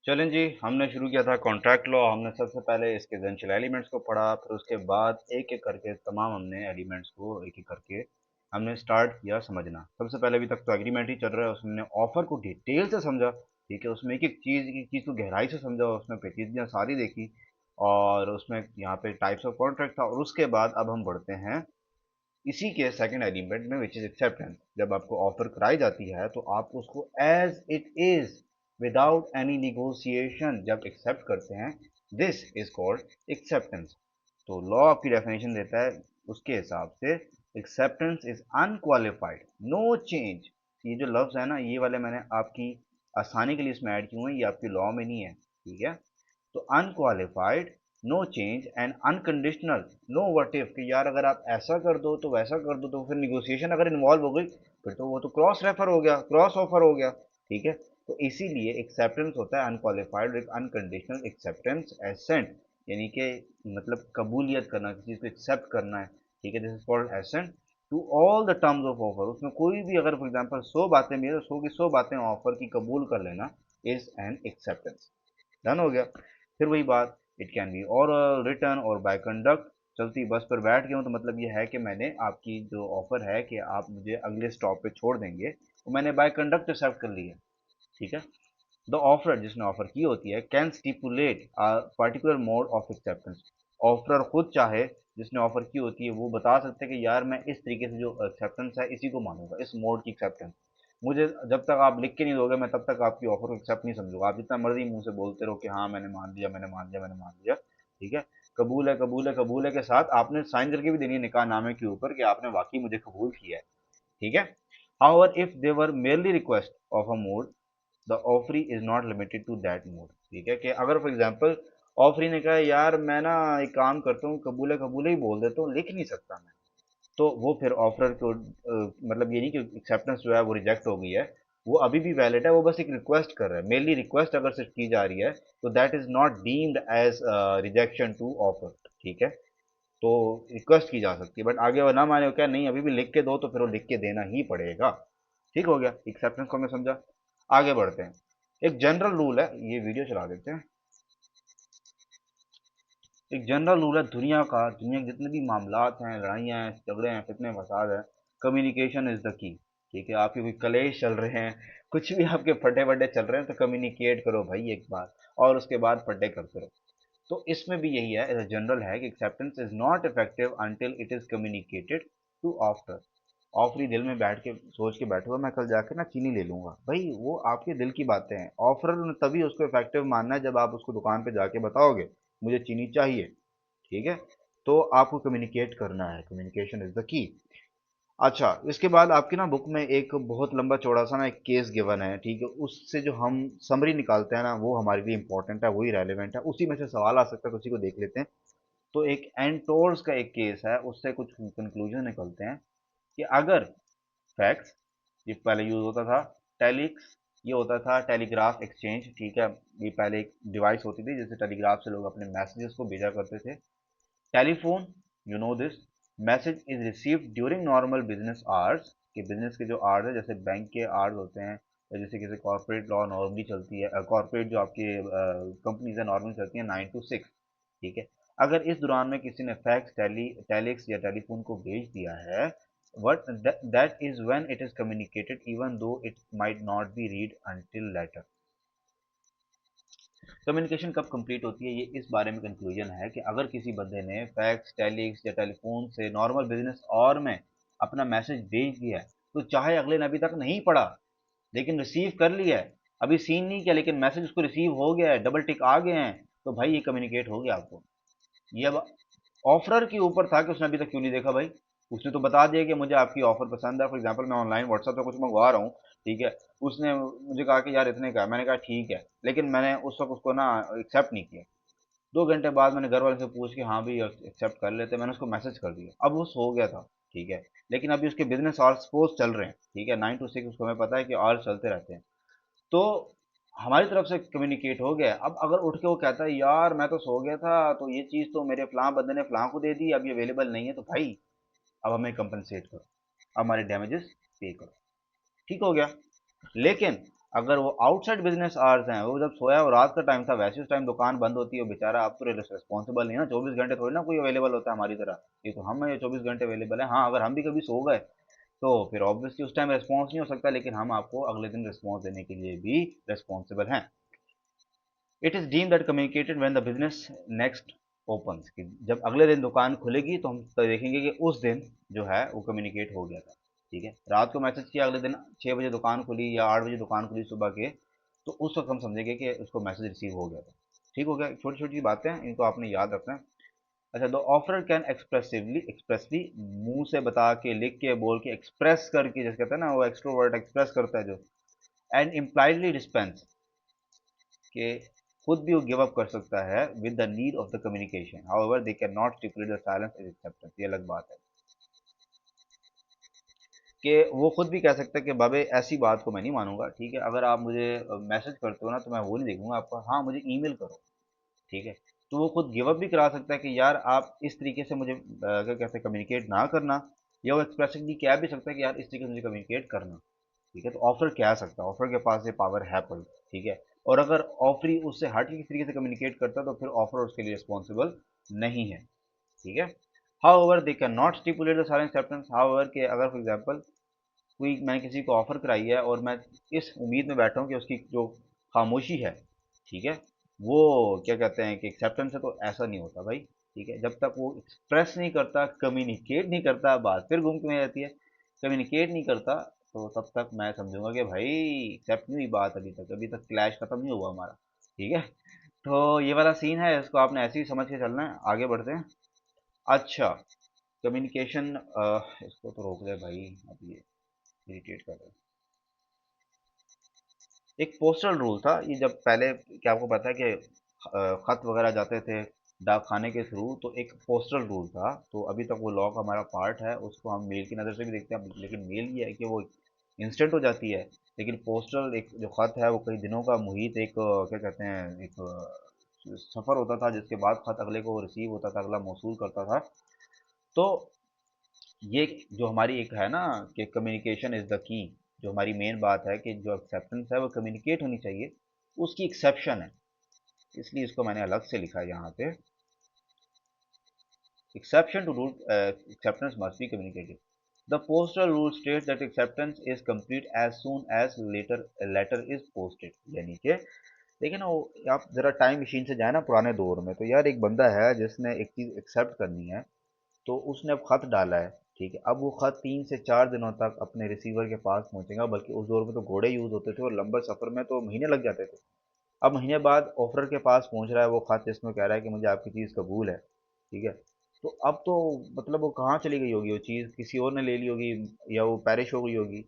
चलें जी, हमने शुरू किया था कॉन्ट्रैक्ट लॉ। हमने सबसे पहले इसके एसेंशियल एलिमेंट्स को पढ़ा, फिर उसके बाद एक-एक करके तमाम हमने एलिमेंट्स को एक-एक करके हमने स्टार्ट किया समझना। सबसे पहले अभी तक तो एग्रीमेंट ही चल रहा है, उसमें ऑफ़र को डिटेल से समझा, ठीक है? उसमें एक-एक चीज़ को गहराई से समझा, उसमें पेचीदगियाँ सारी देखी और उसमें यहाँ पे टाइप्स ऑफ कॉन्ट्रैक्ट था और उसके बाद अब हम बढ़ते हैं इसी के सेकंड एलिमेंट में विच इज एक्सेप्टेंस। जब आपको ऑफर कराई जाती है तो आप उसको as it is without any negotiation जब एक्सेप्ट करते हैं, दिस इज कॉल्ड एक्सेप्टेंस। तो लॉ आपकी डेफिनेशन देता है उसके हिसाब से acceptance is unqualified no change. ये जो लफ्ज है ना, ये वाले मैंने आपकी आसानी के लिए इसमें ऐड किए हुए हैं, ये आपकी लॉ में नहीं है, ठीक है? तो unqualified, no change and unconditional, no what if कि यार अगर आप ऐसा कर दो तो वैसा कर दो, तो फिर निगोशिएशन अगर इन्वॉल्व हो गई फिर तो वो तो क्रॉस रेफर हो गया, क्रॉस ऑफर हो गया, ठीक है? तो इसीलिए एक्सेप्टेंस होता है अनक्वालिफाइड एक अनकंडीशनल एक्सेप्टेंस एसेंट, यानी कि मतलब कबूलियत करना, किसी चीज़ को एक्सेप्ट करना है, ठीक है? This is called assent to all the terms of offer. उसमें कोई भी अगर फॉर एग्जांपल 100 बातें भी है तो 100 की 100 बातें ऑफर की कबूल कर लेना इज एन एक्सेप्टेंस। डन हो गया। फिर वही बात, it can be oral, written और बाय कंडक्ट। चलती बस पर बैठ गया हूँ तो मतलब ये है कि मैंने आपकी जो ऑफर है कि आप मुझे अगले स्टॉप पे छोड़ देंगे, वो मैंने बाय कंडक्ट एक्सेप्ट कर लिया, ठीक है? द ऑफर, जिसने ऑफर की होती है, can stipulate a particular mode of acceptance. Offer खुद चाहे, जिसने ऑफर की होती है वो बता सकते हैं कि यार मैं इस तरीके से जो एक्सेप्टेंस है इसी को मानूंगा, इस मोड की एक्सेप्टेंस। मुझे जब तक आप लिख के नहीं दोगे मैं तब तक आपकी ऑफर को एक्सेप्ट नहीं समझूंगा। आप जितना मर्जी मुंह से बोलते रहो कि हाँ मैंने मान लिया, मैंने मान लिया, मैंने मान लिया, ठीक है? कबूल है, कबूल है, कबूल है के साथ आपने साइन करके भी देनी है निकाह नामे के ऊपर कि आपने वाकई मुझे कबूल किया है, ठीक है? However, if they were merely request of a mode, the offeree is not limited to that mode. ठीक है? कि अगर फॉर एग्जाम्पल ऑफरी ने कहा यार मैं ना एक काम करता हूँ, कबूले कबूले ही बोल देता हूँ, लिख नहीं सकता मैं, तो वो फिर ऑफर को मतलब ये नहीं कि एक्सेप्टेंस जो है वो रिजेक्ट हो गई है, वो अभी भी वैलिड है, वो बस एक रिक्वेस्ट कर रहा है। मेनली रिक्वेस्ट अगर से की जा रही है तो that is not deemed as rejection to offer, ठीक है? तो रिक्वेस्ट की जा सकती है, बट आगे वो ना माने, वो क्या नहीं अभी भी लिख के दो, तो फिर वो लिख के देना ही पड़ेगा। ठीक हो गया, एक्सेप्टेंस को मैं समझा। आगे बढ़ते हैं। एक जनरल रूल है, ये वीडियो चला देते हैं। एक जनरल रूल है दुनिया का, दुनिया के जितने भी मामलात हैं, लड़ाइयाँ हैं, झगड़े हैं, फितने फसाद हैं, कम्युनिकेशन इज द की। ठीक है? आपके कोई कलेश चल रहे हैं, कुछ भी आपके फटे फटे चल रहे हैं, तो कम्युनिकेट करो भाई एक बार, और उसके बाद फटे करते रहो। तो इसमें भी यही है, एज जनरल है कि acceptance is not effective until it is communicated to after. Offeree दिल में बैठ के सोच के बैठे हुआ मैं कल जाकर ना चीनी ले लूंगा, भाई वो आपके दिल की बातें हैं। ऑफर ने तभी उसको इफेक्टिव मानना है जब आप उसको दुकान पे जाके बताओगे मुझे चीनी चाहिए, ठीक है? तो आपको कम्युनिकेट करना है, कम्युनिकेशन इज द की। अच्छा, इसके बाद आपकी ना बुक में एक बहुत लंबा चौड़ा सा ना एक केस गिवन है, ठीक है? उससे जो हम समरी निकालते हैं ना, वो हमारे लिए इंपॉर्टेंट है, वही रेलिवेंट है, उसी में से सवाल आ सकता है, तो उसी को देख लेते हैं। तो एक एंटोर्स का एक केस है, उससे कुछ कंक्लूजन निकलते हैं कि अगर फैक्स, ये पहले यूज होता था, टेलिक्स, ये होता था टेलीग्राफ एक्सचेंज, ठीक है? ये पहले एक डिवाइस होती थी जिससे टेलीग्राफ से लोग अपने मैसेजेस को भेजा करते थे। Telephone, you know this, message is received during normal business hours, कि बिजनेस के जो आवर्स है जैसे बैंक के आवर्स होते हैं, या जैसे किसी कॉर्पोरेट लॉ नॉर्मली चलती है, कॉर्पोरेट जो आपकी कंपनीज है नॉर्मली चलती है 9 to 6, ठीक है? अगर इस दौरान में किसी ने फैक्स, टेलिक्स या टेलीफोन को भेज दिया है, what that is when it is communicated even though it might not be read until later। Communication कब कंप्लीट होती है, ये इस बारे में कंक्लूजन है कि अगर किसी बंदे ने फैक्स, टेलिक्स या टेलीफोन से नॉर्मल बिजनेस और में अपना मैसेज भेज दिया है, तो चाहे अगले ने अभी तक नहीं पढ़ा लेकिन रिसीव कर लिया है, अभी सीन नहीं किया लेकिन मैसेज उसको रिसीव हो गया है, डबल टिक आ गए हैं, तो भाई ये कम्युनिकेट हो गया आपको। ये अब ऑफरर के ऊपर था कि उसने अभी तक क्यों नहीं देखा भाई। उसने तो बता दिया कि मुझे आपकी ऑफर पसंद है, फॉर एग्जांपल मैं ऑनलाइन व्हाट्सएप पे कुछ मंगवा रहा हूँ, ठीक है? उसने मुझे कहा कि यार इतने का है। मैंने कहा ठीक है, लेकिन मैंने उस वक्त उसको ना एक्सेप्ट नहीं किया। 2 घंटे बाद मैंने घर वाले से पूछ के हाँ भाई एक्सेप्ट कर लेते, मैंने उसको मैसेज कर दिया, अब वो सो गया था, ठीक है? लेकिन अभी उसके बिजनेस आवर्स सपोज चल रहे हैं, ठीक है? 9 to 6 उसको हमें पता है कि आवर्स चलते रहते हैं, तो हमारी तरफ से कम्युनिकेट हो गया। अब अगर उठ के वो कहता है यार मैं तो सो गया था, तो ये चीज़ तो मेरे फलां बंदे ने फलां को दे दी, अब ये अवेलेबल नहीं है, तो भाई अब हमें कंपनसेट करो, अब हमारे डैमेजेस पे करो, ठीक हो गया। लेकिन अगर वो आउटसाइड बिजनेस आवर्स हैं, वो जब सोया, और रात का टाइम था, वैसे उस टाइम दुकान बंद होती है, बेचारा आप तो रिस्पॉन्सिबल नहीं है ना, 24 घंटे थोड़ी ना कोई अवेलेबल होता है हमारी तरह। ये तो हम है, ये 24 घंटे अवेलेबल है। हाँ, अगर हम भी कभी सो गए तो फिर ऑब्वियसली उस टाइम रिस्पॉन्स नहीं हो सकता, लेकिन हम आपको अगले दिन रिस्पॉन्स देने के लिए भी रिस्पॉन्सिबल हैं। It is deem that communicated when the business next opens, कि जब अगले दिन दुकान खुलेगी तो हम तो देखेंगे कि उस दिन जो है वो कम्युनिकेट हो गया था। ठीक है, रात को मैसेज किया, अगले दिन 6 बजे दुकान खुली या 8 बजे दुकान खुली सुबह के, तो उस वक्त हम समझेंगे कि उसको मैसेज रिसीव हो गया था। ठीक हो गया, छोटी छोटी बातें हैं, इनको आपने याद रखना है। अच्छा, द ऑफर कैन एक्सप्रेसली मुंह से बता के, लिख के, बोल के, एक्सप्रेस करके, जैसे कहते हैं ना, वो एक्सट्रोवर्ट एक्सप्रेस करता है जो, एंड इम्प्लाइडली डिस्पेंस, के खुद भी वो गिव अप कर सकता है with the need of the communication, however they can not stipulate the silence as acceptance. ये अलग बात है कि वो खुद भी कह सकता है कि बाबे ऐसी बात को मैं नहीं मानूंगा। ठीक है, अगर आप मुझे मैसेज करते हो ना, तो मैं वो नहीं देखूंगा आपका, हाँ मुझे ईमेल करो। ठीक है, तो वो खुद गिव अप भी करा सकता है कि यार आप इस तरीके से मुझे क्या कहते हैं कम्युनिकेट ना करना, या वो एक्सप्रेसिवली कह भी सकता है कि यार इस तरीके से मुझे कम्युनिकेट करना। ठीक है, तो ऑफर कह सकता है, ऑफर के पास ये पावर है पर। ठीक है, और अगर ऑफरी उससे हट के किसी तरीके से कम्युनिकेट करता है तो फिर ऑफर उसके लिए रिस्पॉन्सिबल नहीं है। ठीक है, how over they can not stipulate the silence acceptance, how over के अगर फॉर एग्जाम्पल कोई, मैंने किसी को ऑफर कराई है और मैं इस उम्मीद में बैठा हूँ कि उसकी जो खामोशी है, ठीक है, वो क्या कहते हैं कि एक्सेप्टेंस है, तो ऐसा नहीं होता भाई। ठीक है, जब तक वो एक्सप्रेस नहीं करता, कम्युनिकेट नहीं करता, बात फिर घूम के जाती है, कम्युनिकेट नहीं करता, तो तब तक मैं समझूंगा कि भाई एक्सेप्ट नहीं हुई बात, अभी तक क्लैश खत्म नहीं हुआ हमारा। ठीक है, तो ये वाला सीन है, इसको आपने ऐसे ही समझ के चलना है। आगे बढ़ते हैं। अच्छा, कम्युनिकेशन, इसको तो रोक दे भाई, अब ये इरिटेट कर रहा है। एक पोस्टल रूल था ये, जब पहले, क्या आपको पता है कि खत वगैरह जाते थे डाक खाने के थ्रू, तो एक पोस्टल रूल था, तो अभी तक वो लॉ का हमारा पार्ट है, उसको हम मेल की नज़र से भी देखते हैं, लेकिन मेल ये है कि वो इंस्टेंट हो जाती है। लेकिन पोस्टल एक जो खत है वो कई दिनों का मुहित एक क्या कहते हैं, एक सफ़र होता था, जिसके बाद खत अगले को रिसीव होता था, अगला मौसूल करता था। तो ये जो हमारी एक है ना कि कम्युनिकेशन इज़ द की, जो हमारी मेन बात है कि जो एक्सेप्टेंस है वो कम्युनिकेट होनी चाहिए, उसकी एक्सेप्शन है, इसलिए इसको मैंने अलग से लिखा है यहाँ पे। Exception to rule acceptance must be communicated. The postal rule states that acceptance is complete as soon as letter letter is posted, यानी कि देखिए ना, वो आप ज़रा टाइम मशीन से जाए ना पुराने दौर में, तो यार एक बंदा है जिसने एक चीज़ एक्सेप्ट करनी है, तो उसने अब खत डाला है। ठीक है, अब वो खत 3 से 4 दिनों तक अपने रिसीवर के पास पहुंचेगा, बल्कि उस दौर में तो घोड़े यूज होते थे और लंबे सफर में तो महीने लग जाते थे। अब महीने बाद ऑफर के पास पहुंच रहा है वो खत, जिसमें कह रहा है कि मुझे आपकी चीज़ कबूल है। ठीक है, तो अब तो मतलब वो कहाँ चली गई होगी वो चीज़, किसी और ने ले ली होगी, या वो पैरिश हो गई होगी।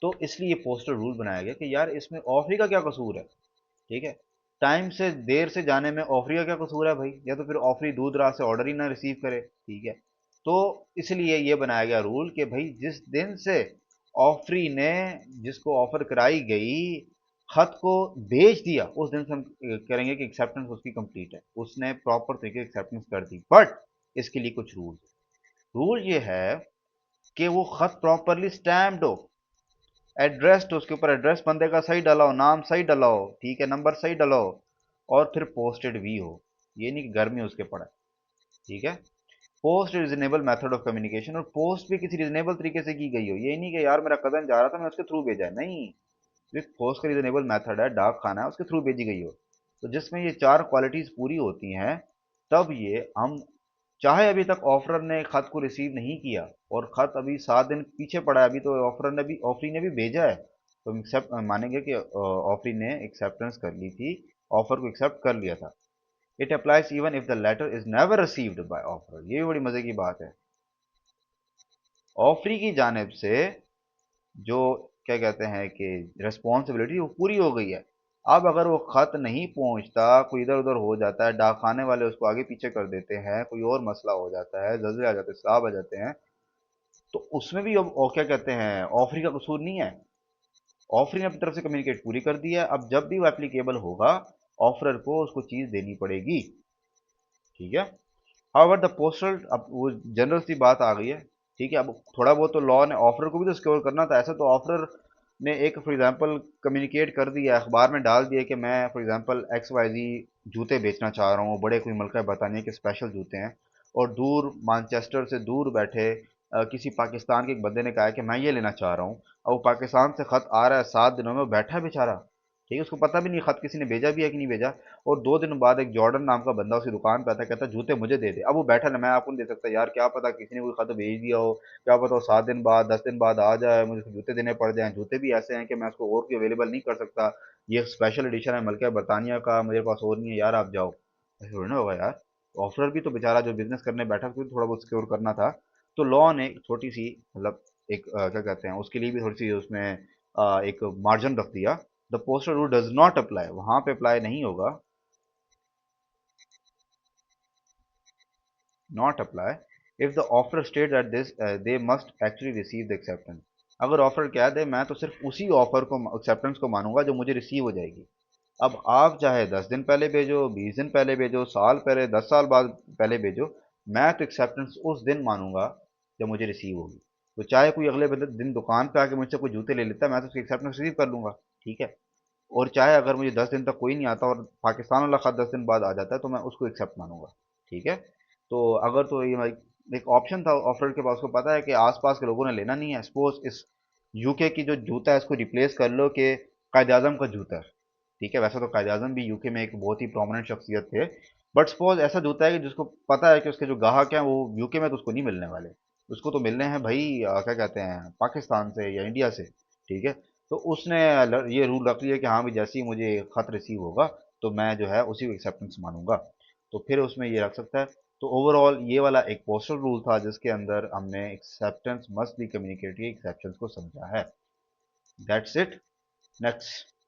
तो इसलिए ये पोस्टर रूल बनाया गया कि यार इसमें ऑफरी का क्या कसूर है। ठीक है, टाइम से देर से जाने में ऑफरी का क्या कसूर है भाई, या तो फिर ऑफरी दूर दराज से ऑर्डर ही ना रिसीव करे। ठीक है, तो इसलिए ये बनाया गया रूल कि भाई जिस दिन से ऑफरी ने, जिसको ऑफर कराई गई, खत को भेज दिया, उस दिन से हम करेंगे कि एक्सेप्टेंस उसकी कंप्लीट है, उसने प्रॉपर तरीके एक्सेप्टेंस कर दी। बट इसके लिए कुछ रूल, रूल ये है कि वो खत प्रॉपरली स्टैम्प्ड हो, एड्रेस्ड, उसके ऊपर एड्रेस बंदे का सही डाला हो, नाम सही डाला हो, ठीक है, नंबर सही डाला हो, और फिर पोस्टेड भी हो। ये नहीं कि घर में उसके पड़ा है। ठीक है, post reasonable method of communication, और पोस्ट भी किसी रीजनेबल तरीके से की गई हो, ये नहीं कि यार मेरा कजन जा रहा था मैं उसके थ्रू भेजा है, नहीं। जो पोस्ट का रीजनेबल मेथड है, डाक खाना है, उसके थ्रू भेजी गई हो, तो जिसमें ये चार क्वालिटीज पूरी होती हैं, तब ये हम, चाहे अभी तक ऑफर ने खत को रिसीव नहीं किया और खत अभी 7 दिन पीछे पड़ा है, अभी तो ऑफरी ने भी भेजा है, तो हम एक्सेप्ट मानेंगे कि ऑफरी ने एक्सेप्टेंस कर ली थी, ऑफर को एक्सेप्ट कर लिया था। It applies even if the letter is never received by offer, ये भी बड़ी मजे की बात है। ऑफरी की जानिब से जो क्या कहते हैं कि रिस्पॉन्सिबिलिटी वो पूरी हो गई है। अब अगर वो खत नहीं पहुंचता, कोई इधर उधर हो जाता है, डाक खाने वाले उसको आगे पीछे कर देते हैं, कोई और मसला हो जाता है, जल्दी आ जाते हैं, साहब आ जाते हैं, तो उसमें भी अब क्या कहते हैं ऑफरी का कसूर नहीं है। ऑफरी ने अपनी तरफ से कम्युनिकेट पूरी कर दी है, अब जब भी वो एप्लीकेबल होगा, ऑफरर को उसको चीज़ देनी पड़ेगी। ठीक है, हाउएवर द पोस्टल, अब वो जनरल सी बात आ गई है। ठीक है, अब थोड़ा बहुत तो लॉ ने ऑफर को भी तो सिक्योर करना था, ऐसा तो ऑफर ने एक फॉर एग्जांपल कम्युनिकेट कर दिया, अखबार में डाल दिया कि मैं फॉर एग्जांपल एक्स वाई जी जूते बेचना चाह रहा हूँ, बड़े कोई मुल्क है, बरतानिया के स्पेशल जूते हैं, और दूर मैनचेस्टर से दूर बैठे किसी पाकिस्तान के एक बंदे ने कहा है कि मैं ये लेना चाह रहा हूँ, और वो पाकिस्तान से खत आ रहा है 7 दिनों में, वो बैठा है बेचारा, ठीक है, उसको पता भी नहीं खत किसी ने भेजा भी है कि नहीं भेजा, और 2 दिन बाद एक जॉर्डन नाम का बंदा उसकी दुकान पे आता है, कहता है जूते मुझे दे दे। अब वो बैठा ना, मैं आपको नहीं दे सकता यार, क्या पता किसी ने कोई खत भेज दिया हो, क्या पता वो 7 दिन बाद 10 दिन बाद आ जाए, मुझे उसको जूते देने पड़ जाएं, जूते भी ऐसे हैं कि मैं उसको और भी अवेलेबल नहीं कर सकता, ये स्पेशल एडिशन है मलका बरतानिया का, मेरे पास और नहीं है यार, आप जाओ। ऐसे थोड़ी ना होगा यार, ऑफर भी तो बेचारा जो बिजनेस करने बैठा उसको भी थोड़ा बहुत सिक्योर करना था। तो लॉ ने एक छोटी सी मतलब एक क्या कहते हैं उसके लिए भी थोड़ी सी उसमें एक मार्जिन रख दिया, the postal rule does not apply, वहां पे अप्लाई नहीं होगा, not apply if the offer states that this they must actually receive the acceptance। अगर ऑफर क्या दे, मैं तो सिर्फ उसी ऑफर को एक्सेप्टेंस को मानूंगा जो मुझे रिसीव हो जाएगी। अब आप चाहे 10 दिन पहले भेजो, 20 दिन पहले भेजो, साल पहले, 10 साल बाद पहले भेजो, मैं तो एक्सेप्टेंस उस दिन मानूंगा जब मुझे रिसीव होगी। तो चाहे कोई अगले दिन दुकान पे आके मुझसे कोई जूते ले लेता है, मैं तो उसकी एक्सेप्टेंस रिसीव कर लूंगा, ठीक है। और चाहे अगर मुझे 10 दिन तक कोई नहीं आता और पाकिस्तान वाला खत 10 दिन बाद आ जाता है, तो मैं उसको एक्सेप्ट मानूंगा, ठीक है। तो अगर तो ये एक ऑप्शन था ऑफर के पास, उसको पता है कि आसपास के लोगों ने लेना नहीं है, सपोज इस यूके की जो जूता है इसको रिप्लेस कर लो कि कायद आजम का जूता है, ठीक है, वैसे तो कायद आजम भी यूके में एक बहुत ही प्रोमिनेंट शख्सियत थे, बट सपोज ऐसा जूता है कि जिसको पता है कि उसके जो ग्राहक हैं वो यूके में तो उसको नहीं मिलने वाले, उसको तो मिलने हैं भाई क्या कहते हैं पाकिस्तान से या इंडिया से, ठीक है। तो उसने ये रूल रख लिया कि हाँ भाई जैसे ही मुझे खत रिसीव होगा तो मैं जो है उसी को एक्सेप्टेंस मानूंगा, तो फिर उसमें ये रख सकता है। तो ओवरऑल ये वाला एक पोस्टल रूल था जिसके अंदर हमने acceptance must be communicated exceptions को समझा है। That's it. नेक्स्ट।